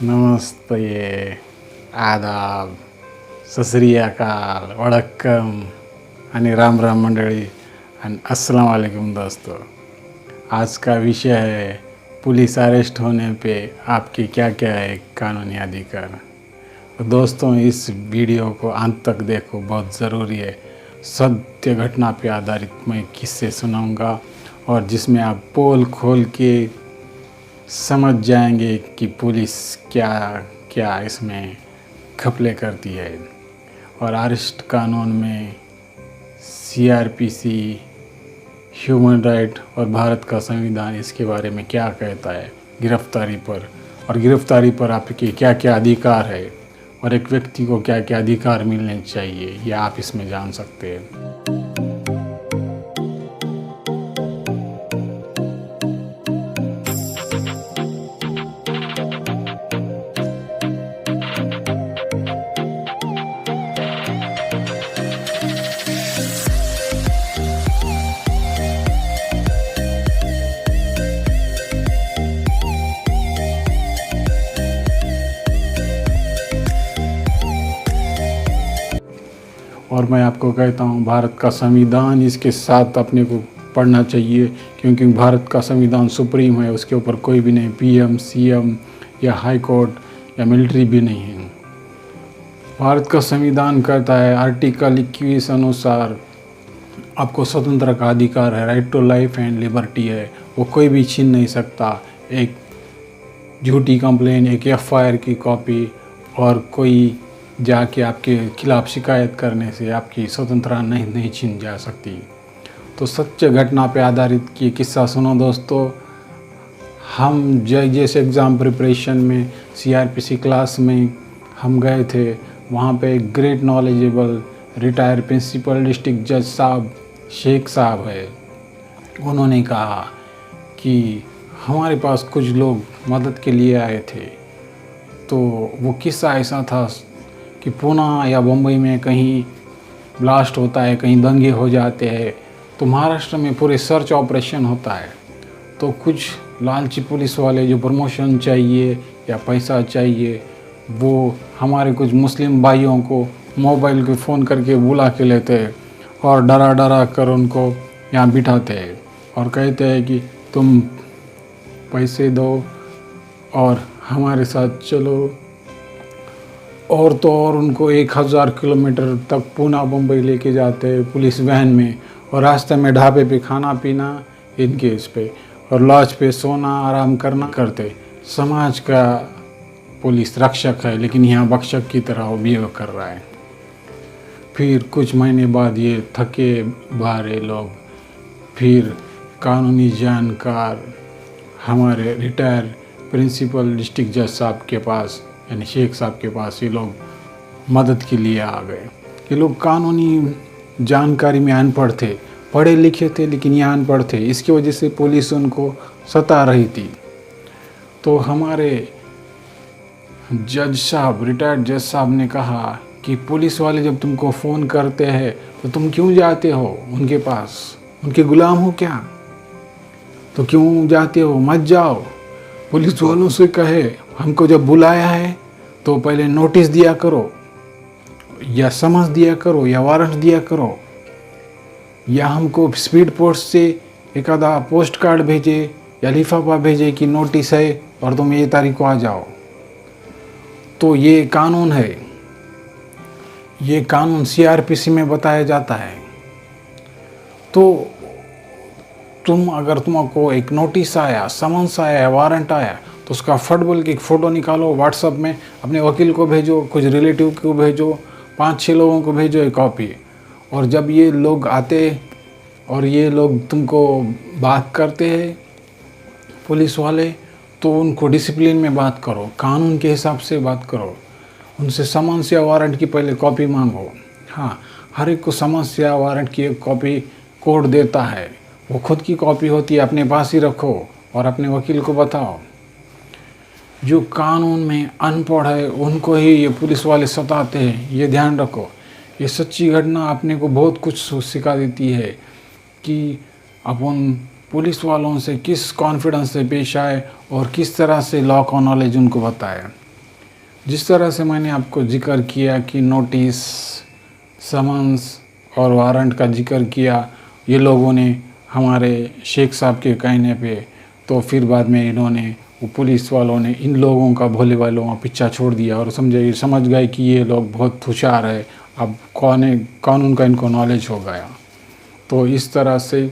नमस्ते, आदाब, सत श्री अकाल, वडक्कम आणि राम राम मंडळी आणि अस्सलाम वालेकुम दोस्तों। आज का विषय है पुलिस अरेस्ट होने पे आपके क्या क्या है कानूनी अधिकार। तो दोस्तों इस वीडियो को अंत तक देखो, बहुत ज़रूरी है। सत्य घटना पे आधारित मैं किस्से सुनाऊंगा और जिसमें आप पोल खोल के समझ जाएंगे कि पुलिस क्या क्या इसमें घपले करती है और अरेस्ट कानून में सीआरपीसी, ह्यूमन राइट और भारत का संविधान इसके बारे में क्या कहता है गिरफ्तारी पर, और गिरफ्तारी पर आपके क्या क्या अधिकार है और एक व्यक्ति को क्या क्या अधिकार मिलने चाहिए, ये आप इसमें जान सकते हैं। और मैं आपको कहता हूँ भारत का संविधान इसके साथ अपने को पढ़ना चाहिए, क्योंकि भारत का संविधान सुप्रीम है, उसके ऊपर कोई भी नहीं, पीएम, सीएम या हाई कोर्ट या मिलिट्री भी नहीं है। भारत का संविधान कहता है आर्टिकल 21 अनुसार आपको स्वतंत्र का अधिकार है, right to life and liberty है, वो कोई भी छीन नहीं सकता। एक झूठी कंप्लेन, एक एफआईआर की कॉपी और कोई जाके आपके खिलाफ शिकायत करने से आपकी स्वतंत्रता नहीं छीन जा सकती। तो सच्चे घटना पे आधारित ये किस्सा सुनो दोस्तों। हम जैसे एग्ज़ाम प्रिपरेशन में सीआरपीसी क्लास में हम गए थे, वहाँ पे एक great knowledgeable retired principal district जज साहब शेख साहब है। उन्होंने कहा कि हमारे पास कुछ लोग मदद के लिए आए थे। तो वो किस्सा ऐसा था कि पुणे या बम्बई में कहीं ब्लास्ट होता है, कहीं दंगे हो जाते हैं, तो महाराष्ट्र में पूरे सर्च ऑपरेशन होता है। तो कुछ लालची पुलिस वाले जो प्रमोशन चाहिए या पैसा चाहिए, वो हमारे कुछ मुस्लिम भाइयों को मोबाइल के फ़ोन करके बुला के लेते हैं और डरा डरा कर उनको यहाँ बिठाते हैं और कहते हैं कि तुम पैसे दो और हमारे साथ चलो। और तो और उनको 1000 किलोमीटर तक पुणे बम्बई लेके जाते हैं पुलिस वैन में, और रास्ते में ढाबे पे खाना पीना इनके इस पे, और लॉज पे सोना आराम करना करते। समाज का पुलिस रक्षक है, लेकिन यहाँ भक्षक की तरह वो बिहेव कर रहा है। फिर कुछ महीने बाद ये थके भारे लोग फिर कानूनी जानकार हमारे रिटायर प्रिंसिपल डिस्ट्रिक्ट जज साहब के पास यानी शेख साहब के पास ये लोग मदद के लिए आ गए। ये लोग कानूनी जानकारी में अनपढ़ थे, पढ़े लिखे थे लेकिन ये अनपढ़ थे, इसकी वजह से पुलिस उनको सता रही थी। तो हमारे जज साहब, रिटायर्ड जज साहब ने कहा कि पुलिस वाले जब तुमको फ़ोन करते हैं तो तुम क्यों जाते हो उनके पास, उनके गुलाम हो क्या? तो क्यों जाते हो? मत जाओ। पुलिस वालों से कहे हमको जब बुलाया है तो पहले नोटिस दिया करो या समझ दिया करो या वारंट दिया करो, या हमको स्पीड पोस्ट से एक आधा पोस्ट कार्ड भेजे या लिफाफा भेजे कि नोटिस है और तुम ये तारीख को आ जाओ। तो ये कानून है, ये कानून सीआरपीसी में बताया जाता है। तो अगर तुमको एक नोटिस आया, समन्स आया, वारंट आया, तो उसका फट बोल के एक फ़ोटो निकालो, व्हाट्सअप में अपने वकील को भेजो, कुछ रिलेटिव को भेजो, 5-6 लोगों को भेजो एक कॉपी। और जब ये लोग आते और ये लोग तुमको बात करते हैं पुलिस वाले, तो उनको डिसिप्लिन में बात करो, कानून के हिसाब से बात करो। उनसे समन्स या वारंट की पहले कॉपी मांगो। हाँ, हर एक को समन्स या वारंट की एक कॉपी कोर्ट देता है, वो खुद की कॉपी होती है, अपने पास ही रखो और अपने वकील को बताओ। जो कानून में अनपढ़ है उनको ही ये पुलिस वाले सताते हैं, ये ध्यान रखो। ये सच्ची घटना अपने को बहुत कुछ सिखा देती है कि अपन पुलिस वालों से किस कॉन्फिडेंस से पेश आए और किस तरह से लॉ का नॉलेज उनको बताए। जिस तरह से मैंने आपको जिक्र किया कि नोटिस, समन्स और वारंट का जिक्र किया, ये लोगों ने हमारे शेख साहब के कहने पे, तो फिर बाद में इन्होंने, वो पुलिस वालों ने इन लोगों का, भोले वालों का पीछा छोड़ दिया और समझ गए कि ये लोग बहुत होशियार है, अब कानून का इनको नॉलेज हो गया। तो इस तरह से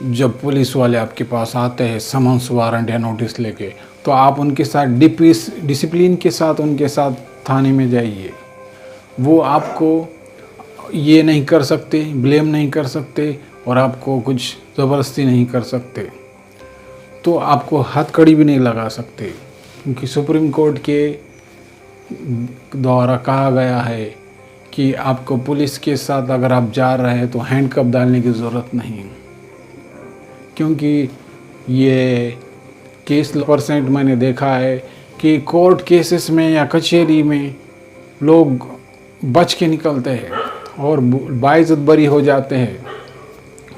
जब पुलिस वाले आपके पास आते हैं समन्स, वारंट या नोटिस लेके, तो आप उनके साथ डिसिप्लिन के साथ उनके साथ थाने में जाइए। वो आपको ये नहीं कर सकते, ब्लेम नहीं कर सकते और आपको कुछ ज़बरदस्ती नहीं कर सकते, तो आपको हथकड़ी भी नहीं लगा सकते, क्योंकि सुप्रीम कोर्ट के द्वारा कहा गया है कि आपको पुलिस के साथ अगर आप जा रहे हैं तो हैंडकफ डालने की ज़रूरत नहीं, क्योंकि ये केस % मैंने देखा है कि कोर्ट केसेस में या कचहरी में लोग बच के निकलते हैं और बाइज्जत बरी हो जाते हैं।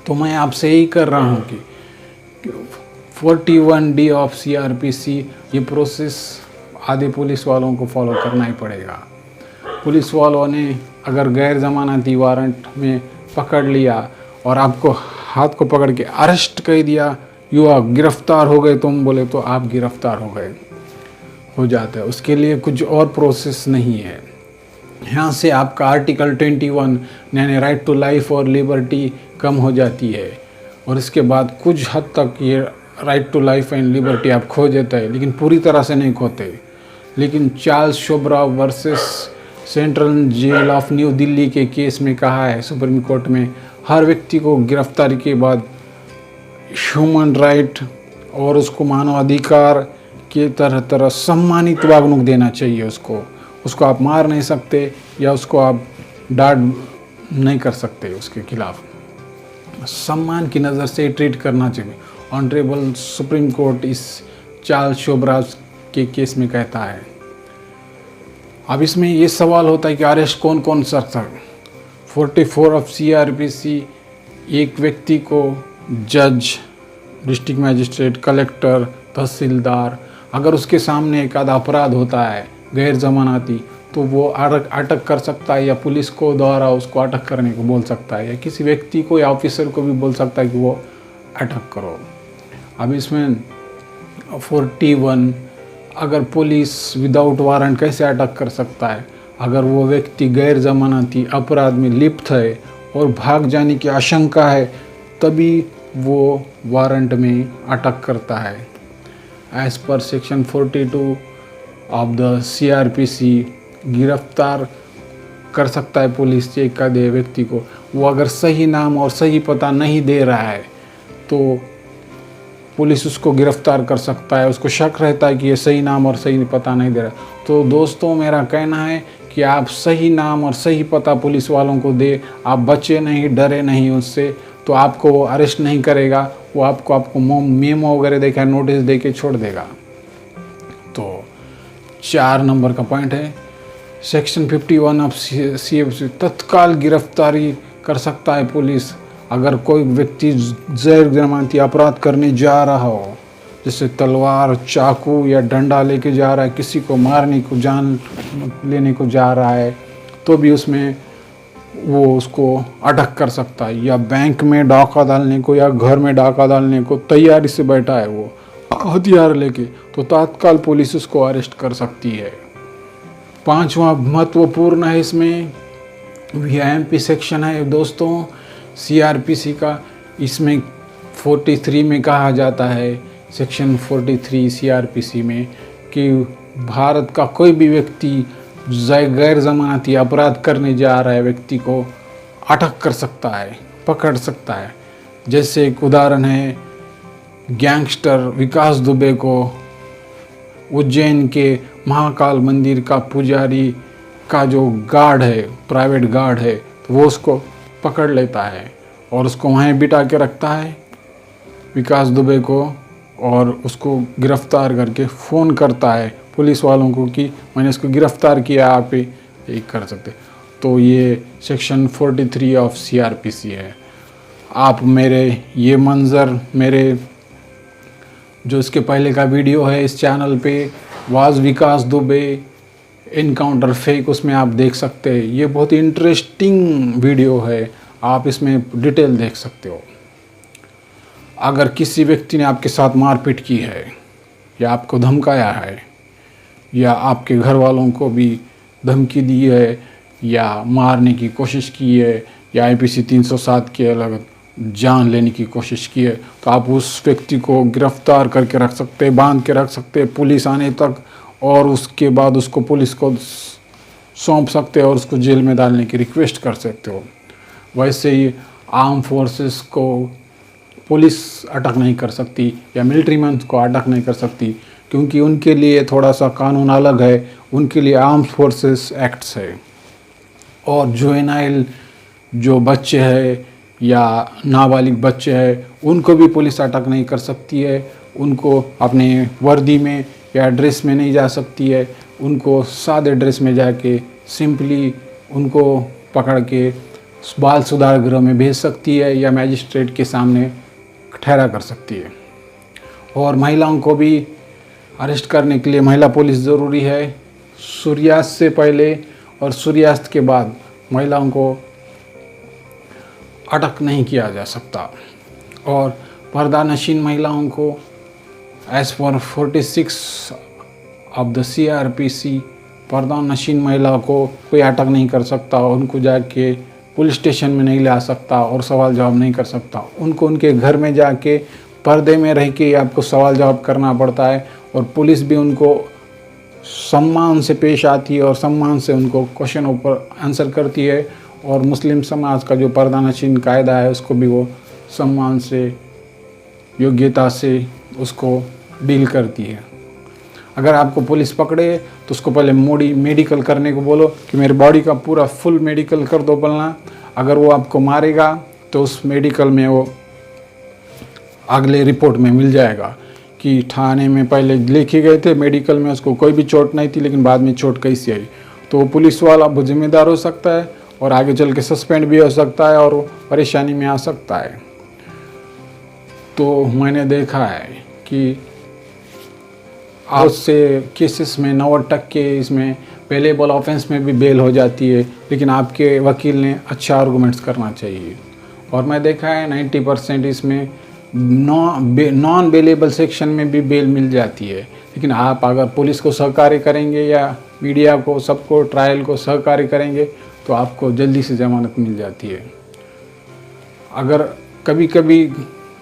तो मैं आपसे यही कर रहा हूँ कि 41D ऑफ CRPC, ये प्रोसेस आधे पुलिस वालों को फॉलो करना ही पड़ेगा। पुलिस वालों ने अगर गैर ज़मानती वारंट में पकड़ लिया और आपको हाथ को पकड़ के अरेस्ट कर दिया, आप गिरफ्तार हो गए, तुम बोले तो आप गिरफ्तार हो जाते हैं। उसके लिए कुछ और प्रोसेस नहीं है। यहाँ से आपका आर्टिकल 21 यानी राइट टू लाइफ और लिबर्टी कम हो जाती है, और इसके बाद कुछ हद तक ये right to life and liberty आप खो देते हैं, लेकिन पूरी तरह से नहीं खोते। लेकिन चार्ल्स शोब्रा versus central jail of New Delhi के केस में कहा है सुप्रीम कोर्ट में, हर व्यक्ति को गिरफ्तारी के बाद ह्यूमन राइट और उसको मानवाधिकार के तरह सम्मानित वागणूक देना चाहिए। उसको आप मार नहीं सकते या उसको आप डांट नहीं कर सकते, उसके खिलाफ सम्मान की नज़र से ट्रीट करना चाहिए। ऑनरेबल सुप्रीम कोर्ट इस चार्ल्स शोब्रा के केस में कहता है। अब इसमें ये सवाल होता है कि अरेस्ट कौन कौन कर सकता है। 44 ऑफ CRPC एक व्यक्ति को जज, डिस्ट्रिक्ट मैजिस्ट्रेट, कलेक्टर, तहसीलदार, अगर उसके सामने एक आधा अपराध होता है गैर जमानती, तो वो अटक कर सकता है, या पुलिस को द्वारा उसको अटक करने को बोल सकता है, या किसी व्यक्ति को या ऑफिसर को भी बोल सकता है कि वो अटक करो। अब इसमें 41, अगर पुलिस विदाउट वारंट कैसे अटक कर सकता है? अगर वो व्यक्ति गैर जमानती अपराध में लिप्त है और भाग जाने की आशंका है, तभी वो वारंट में अटक करता है। As per section 42 of the CRPC गिरफ्तार कर सकता है पुलिस एक आधे व्यक्ति को। वो अगर सही नाम और सही पता नहीं दे रहा है तो पुलिस उसको गिरफ्तार कर सकता है। उसको शक रहता है कि ये सही नाम और सही पता नहीं दे रहा। तो दोस्तों, मेरा कहना है कि आप सही नाम और सही पता पुलिस वालों को दे, आप बचे नहीं, डरे नहीं उससे, तो आपको वो अरेस्ट नहीं करेगा। वो आपको मेमो वगैरह देकर, नोटिस दे के छोड़ देगा। तो 4 नंबर का पॉइंट है, सेक्शन 51 ऑफ CRPC तत्काल गिरफ्तारी कर सकता है पुलिस। अगर कोई व्यक्ति गैर जमानती अपराध करने जा रहा हो, जैसे तलवार, चाकू या डंडा लेके जा रहा है, किसी को मारने को, जान लेने को जा रहा है, तो भी उसमें वो उसको अटक कर सकता है। या बैंक में डाका डालने को या घर में डाका डालने को तैयारी से बैठा है वो हथियार लेके, तो तत्काल पुलिस उसको अरेस्ट कर सकती है। 5वां महत्वपूर्ण है, इसमें VIP सेक्शन है दोस्तों CRPC का। इसमें 43 में कहा जाता है, सेक्शन 43 CRPC में, कि भारत का कोई भी व्यक्ति गैर जमानती अपराध करने जा रहा है व्यक्ति को अटक कर सकता है, पकड़ सकता है। जैसे एक उदाहरण है, गैंगस्टर विकास दुबे को उज्जैन के महाकाल मंदिर का पुजारी का जो गार्ड है, प्राइवेट गार्ड है, तो वो उसको पकड़ लेता है और उसको वहीं बिठा के रखता है विकास दुबे को, और उसको गिरफ्तार करके फ़ोन करता है पुलिस वालों को कि मैंने इसको गिरफ्तार किया, आप ये कर सकते। तो ये सेक्शन 43 ऑफ CRPC है। आप मेरे ये मंज़र, मेरे जो इसके पहले का वीडियो है इस चैनल पे, was Vikas Dubey encounter fake, उसमें आप देख सकते हैं। ये बहुत ही इंटरेस्टिंग वीडियो है, आप इसमें डिटेल देख सकते हो। अगर किसी व्यक्ति ने आपके साथ मारपीट की है या आपको धमकाया है या आपके घर वालों को भी धमकी दी है या मारने की कोशिश की है या IPC 307 के अलग जान लेने की कोशिश की है, तो आप उस व्यक्ति को गिरफ्तार करके रख सकते हैं, बांध के रख सकते हैं पुलिस आने तक, और उसके बाद उसको पुलिस को सौंप सकते हो और उसको जेल में डालने की रिक्वेस्ट कर सकते हो। वैसे ही आर्म फोर्सेस को पुलिस अटक नहीं कर सकती या मिलिट्री मैन को अटक नहीं कर सकती, क्योंकि उनके लिए थोड़ा सा कानून अलग है। उनके लिए आर्म फोर्सेस एक्ट्स है। और जुवेनाइल जो बच्चे हैं या नाबालिग बच्चे हैं, उनको भी पुलिस अटक नहीं कर सकती है। उनको अपने वर्दी में या ड्रेस में नहीं जा सकती है। उनको सादे ड्रेस में जाके सिंपली उनको पकड़ के बाल सुधार गृह में भेज सकती है या मैजिस्ट्रेट के सामने ठहरा कर सकती है। और महिलाओं को भी अरेस्ट करने के लिए महिला पुलिस ज़रूरी है। सूर्यास्त से पहले और सूर्यास्त के बाद महिलाओं को अटक नहीं किया जा सकता। और पर्दानशीन महिलाओं को as per 46 of the CRPC पर्दानशीन महिला को कोई अटक नहीं कर सकता, उनको जाके पुलिस स्टेशन में नहीं ला सकता और सवाल जवाब नहीं कर सकता। उनको उनके घर में जाके पर्दे में रह के आपको सवाल जवाब करना पड़ता है, और पुलिस भी उनको सम्मान से पेश आती है और सम्मान से उनको क्वेश्चनों पर आंसर करती है। और मुस्लिम समाज का जो पर्दानशीन कायदा है उसको भी वो सम्मान से, योग्यता से उसको डील करती है। अगर आपको पुलिस पकड़े तो उसको पहले मेडिकल करने को बोलो कि मेरी बॉडी का पूरा फुल मेडिकल कर दो बोलना। अगर वो आपको मारेगा तो उस मेडिकल में वो अगले रिपोर्ट में मिल जाएगा कि थाने में पहले लेके गए थे, मेडिकल में उसको कोई भी चोट नहीं थी, लेकिन बाद में चोट कैसी आई। तो वो पुलिस वाला जिम्मेदार हो सकता है और आगे चल के सस्पेंड भी हो सकता है और परेशानी में आ सकता है। तो मैंने देखा है कि आज से केसेस में 90% इसमें पेलेबल ऑफेंस में भी बेल हो जाती है, लेकिन आपके वकील ने अच्छा आर्गूमेंट्स करना चाहिए। और मैं देखा है 90% इसमें नॉन बेलेबल सेक्शन में भी बेल मिल जाती है। लेकिन आप अगर पुलिस को सहकार्य करेंगे या मीडिया को, सबको, ट्रायल को सहकार्य करेंगे तो आपको जल्दी से ज़मानत मिल जाती है। अगर कभी कभी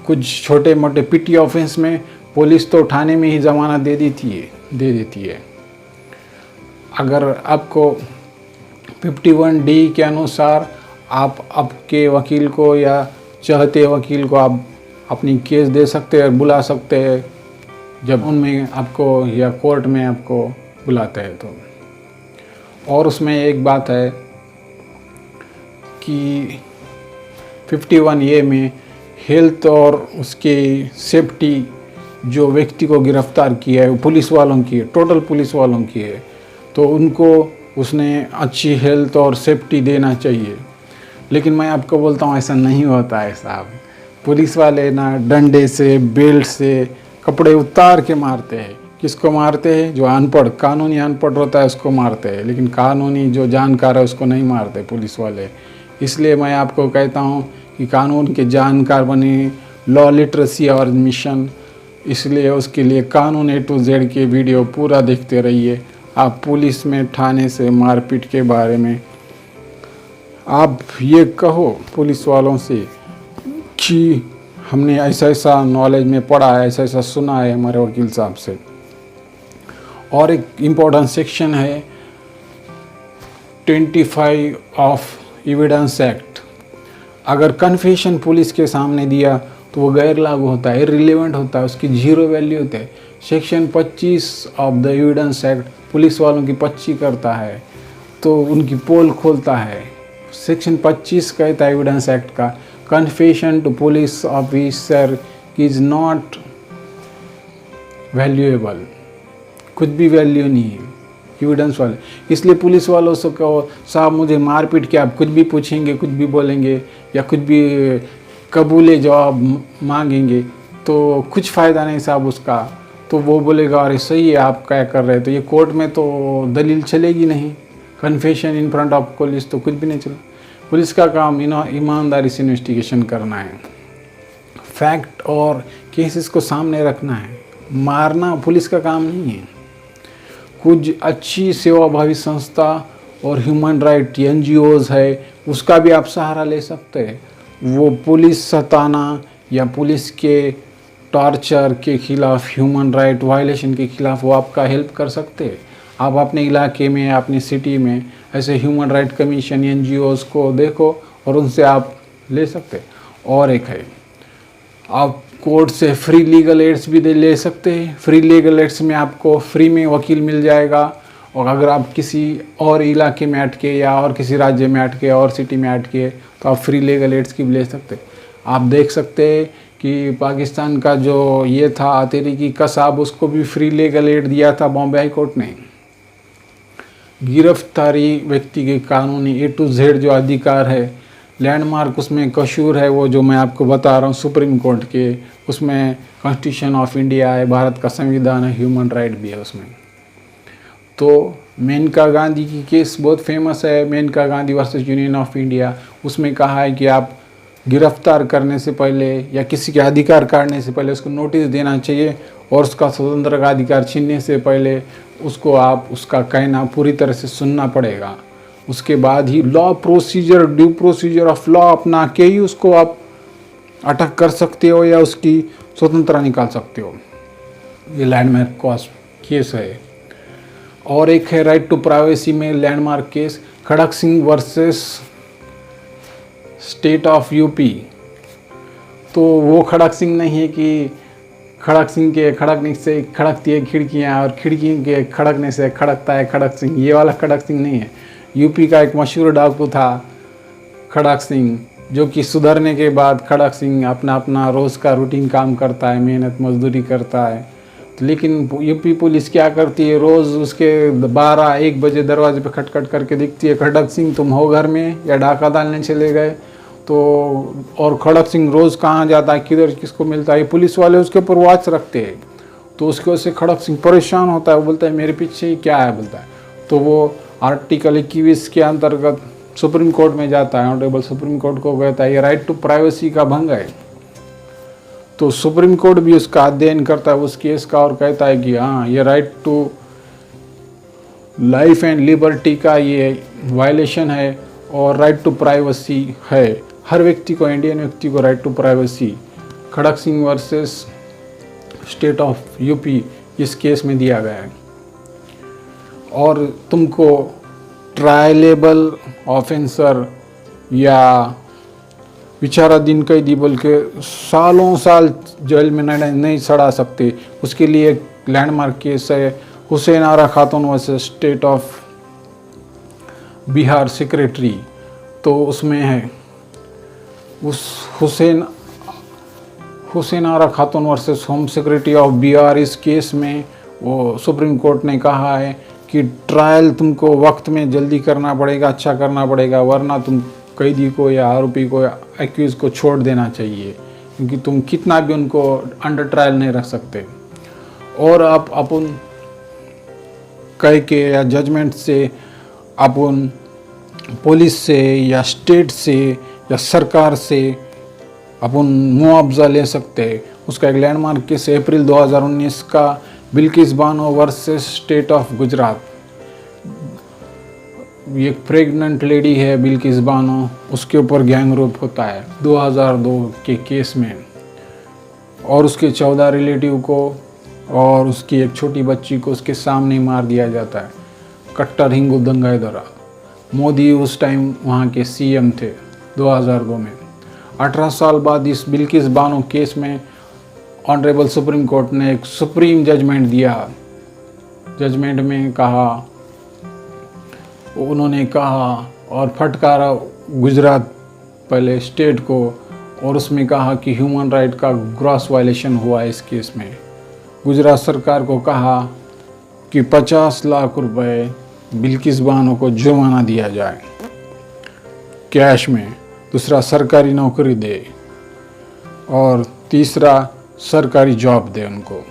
कुछ छोटे मोटे पिटी ऑफेंस में पुलिस तो थाने में ही ज़मानत दे देती है। अगर आपको 51D के अनुसार आप आपके वकील को या चाहते वकील को आप अपनी केस दे सकते हैं, बुला सकते हैं जब उनमें आपको या कोर्ट में आपको बुलाते हैं तो। और उसमें एक बात है कि 51A में हेल्थ और उसके सेफ्टी जो व्यक्ति को गिरफ्तार किया है वो पुलिस वालों की है, टोटल पुलिस वालों की है। तो उनको उसने अच्छी हेल्थ और सेफ्टी देना चाहिए। लेकिन मैं आपको बोलता हूँ ऐसा नहीं होता है साहब। पुलिस वाले ना डंडे से, बेल्ट से कपड़े उतार के मारते हैं। किसको मारते हैं? जो अनपढ़, कानूनी अनपढ़ होता है उसको मारते हैं, लेकिन कानूनी जो जानकार है उसको नहीं मारते पुलिस वाले। इसलिए मैं आपको कहता हूँ कि कानून के जानकार बने, लॉ लिटरेसी और मिशन। इसलिए उसके लिए कानून A to Z के वीडियो पूरा देखते रहिए। आप पुलिस में थाने से मारपीट के बारे में आप ये कहो पुलिस वालों से कि हमने ऐसा ऐसा नॉलेज में पढ़ा है, ऐसा ऐसा सुना है हमारे वकील साहब से। और एक इम्पोर्टेंट सेक्शन है 25 ऑफ एविडेंस एक्ट। अगर कन्फेशन पुलिस के सामने दिया तो वो गैर लागू होता है, इररिलेवेंट होता है, उसकी जीरो वैल्यू होता है। Section 25 of the evidence act police वालों की पर्ची करता है, तो उनकी पोल खोलता है। सेक्शन 25 कहता है एविडेंस एक्ट का, confession to police officer is not valuable. कुछ भी वैल्यू नहीं है एविडेंस वाले। इसलिए पुलिस वालों से कहो साहब मुझे मारपीट के आप कुछ भी पूछेंगे, कुछ भी बोलेंगे या कुछ भी कबूले जवाब मांगेंगे तो कुछ फ़ायदा नहीं साहब उसका। तो वो बोलेगा अरे सही है आप क्या कर रहे हैं, तो ये कोर्ट में तो दलील चलेगी नहीं, confession in front of police तो कुछ भी नहीं चला। पुलिस का काम ईमानदारी से इन्वेस्टिगेशन करना है, फैक्ट और केसेस को सामने रखना है। मारना पुलिस का काम नहीं है। कुछ अच्छी सेवाभावी संस्था और ह्यूमन राइट NGOs है, उसका भी आप सहारा ले सकते हैं। वो पुलिस सताना या पुलिस के टॉर्चर के खिलाफ, ह्यूमन राइट वायलेशन के खिलाफ वो आपका हेल्प कर सकते हैं। आप अपने इलाके में, अपनी सिटी में ऐसे ह्यूमन राइट कमीशन NGOs को देखो और उनसे आप ले सकते हैं। और एक है, आप कोर्ट से फ्री लीगल एड्स भी ले सकते हैं। फ्री लीगल एड्स में आपको फ्री में वकील मिल जाएगा, और अगर आप किसी और इलाके में अटके या और किसी राज्य में अटके और सिटी में अटके तो आप फ्री लीगल एड्स की भी ले सकते हैं। आप देख सकते हैं कि पाकिस्तान का जो ये था तहरीकी कसाब, उसको भी फ्री लीगल एड दिया था बॉम्बे हाई कोर्ट ने। गिरफ्तारी व्यक्ति के कानूनी A to Z जो अधिकार है, लैंडमार्क उसमें कसूर है, वो जो मैं आपको बता रहा हूँ सुप्रीम कोर्ट के, उसमें कॉन्स्टिट्यूशन ऑफ इंडिया है, भारत का संविधान है, ह्यूमन राइट भी है उसमें। तो मेनका गांधी की केस बहुत फेमस है, Maneka Gandhi versus union of India. उसमें कहा है कि आप गिरफ्तार करने से पहले या किसी के अधिकार काटने से पहले उसको नोटिस देना चाहिए, और उसका स्वतंत्र का अधिकार छीनने से पहले उसको आप उसका कहना पूरी तरह से सुनना पड़ेगा। उसके बाद ही law procedure, due procedure of law अपना के ही उसको आप अटक कर सकते हो या उसकी स्वतंत्रता निकाल सकते हो। ये लैंडमार्क केस है। और एक है राइट टू प्राइवेसी में landmark case, Kharak Singh versus state of UP। तो वो खड़क सिंह नहीं है कि खड़क सिंह के खड़कने से खड़कती है खिड़कियाँ और खिड़की के खड़कने से खड़कता है खड़क सिंह, ये वाला खड़क सिंह नहीं है। UP का एक मशहूर डाकू था खड़क सिंह, जो कि सुधरने के बाद खड़क सिंह अपना अपना रोज़ का रूटीन काम करता है, मेहनत मजदूरी करता है। लेकिन UP पुलिस क्या करती है, रोज़ उसके 12-1 बजे दरवाजे पे खटखट करके दिखती है, खड़क सिंह तुम हो घर में या डाका डालने चले गए। तो और खड़क सिंह रोज़ कहाँ जाता है, किधर किसको मिलता है, पुलिस वाले उसके ऊपर वॉच रखते हैं। तो उसके वजह से खड़क सिंह परेशान होता है, वो बोलता है मेरे पीछे ही क्या है बोलता है। तो वो आर्टिकल 21 के अंतर्गत सुप्रीम कोर्ट में जाता है, ऑनरेबल सुप्रीम कोर्ट को कहता है ये राइट टू प्राइवेसी का भंग है। तो सुप्रीम कोर्ट भी उसका अध्ययन करता है उस केस का और कहता है कि हाँ ये right to life and liberty का ये वायलेशन है और राइट टू प्राइवेसी है। हर व्यक्ति को, इंडियन व्यक्ति को right to privacy Kharak Singh versus state of UP इस केस में दिया गया है। और तुमको ट्रायलेबल ऑफेंसर या विचाराधीन कैदी बोल के सालों साल जेल में नहीं सड़ा सकते। उसके लिए एक लैंडमार्क केस है हुसैन आरा खातून versus state of Bihar secretary. तो उसमें है उस हुसैन आरा खातून versus home secretary of Bihar. इस केस में वो सुप्रीम कोर्ट ने कहा है कि ट्रायल तुमको वक्त में जल्दी करना पड़ेगा, अच्छा करना पड़ेगा, वरना तुम कैदी को या आरोपी को या एक्यूज को छोड़ देना चाहिए, क्योंकि तुम कितना भी उनको अंडर ट्रायल नहीं रख सकते। और आप अपन कह के या जजमेंट से अपन पुलिस से या स्टेट से या सरकार से अपन मुआवजा ले सकते हैं। उसका एक लैंडमार्क केस अप्रैल 2019 का Bilkis Bano versus state of Gujarat. एक प्रेग्नेंट लेडी है बिल्किस बानो, उसके ऊपर गैंग रेप होता है 2002 के केस में, और उसके 14 रिलेटिव को और उसकी एक छोटी बच्ची को उसके सामने मार दिया जाता है कट्टर हिंदू दंगाई द्वारा। मोदी उस टाइम वहाँ के CM थे 2002 में। 18 साल बाद इस बिल्किस बानो केस में ऑनरेबल सुप्रीम कोर्ट ने एक सुप्रीम जजमेंट दिया। जजमेंट में कहा, उन्होंने कहा और फटकारा गुजरात पहले स्टेट को, और उसमें कहा कि ह्यूमन राइट का ग्रॉस वायलेशन हुआ इस केस में। गुजरात सरकार को कहा कि 50 लाख रुपए बिल्किस बानो को जुर्माना दिया जाए कैश में, दूसरा सरकारी नौकरी दे, और तीसरा सरकारी जॉब दे उनको।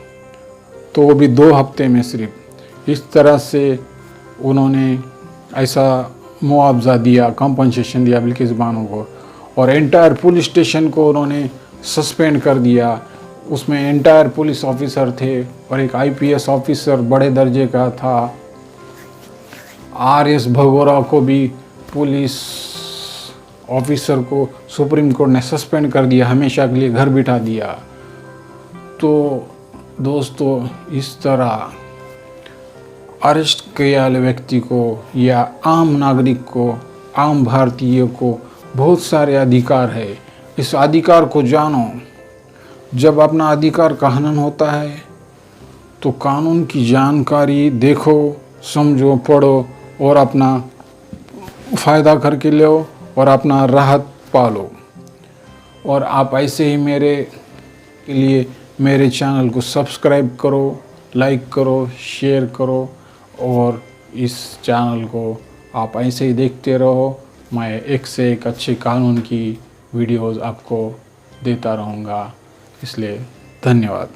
तो वो भी 2 हफ्ते में सिर्फ। इस तरह से उन्होंने ऐसा मुआवजा दिया, कंपनसेशन दिया बिल्किस बानो को, और एंटायर पुलिस स्टेशन को उन्होंने सस्पेंड कर दिया। उसमें एंटायर पुलिस ऑफिसर थे और एक आईपीएस ऑफिसर बड़े दर्जे का था। आरएस भगोरा को भी, पुलिस ऑफिसर को, सुप्रीम कोर्ट ने सस्पेंड कर दिया, हमेशा के लिए घर बिठा दिया। तो दोस्तों, इस तरह अरेस्ट किया वाले व्यक्ति को या आम नागरिक को, आम भारतीय को बहुत सारे अधिकार है। इस अधिकार को जानो। जब अपना अधिकार का हनन होता है तो कानून की जानकारी देखो, समझो, पढ़ो और अपना फ़ायदा करके लो और अपना राहत पालो। और आप ऐसे ही मेरे के लिए मेरे चैनल को सब्सक्राइब करो, लाइक करो, शेयर करो और इस चैनल को आप ऐसे ही देखते रहो। मैं एक से एक अच्छे कानून की वीडियोज़ आपको देता रहूँगा। इसलिए धन्यवाद।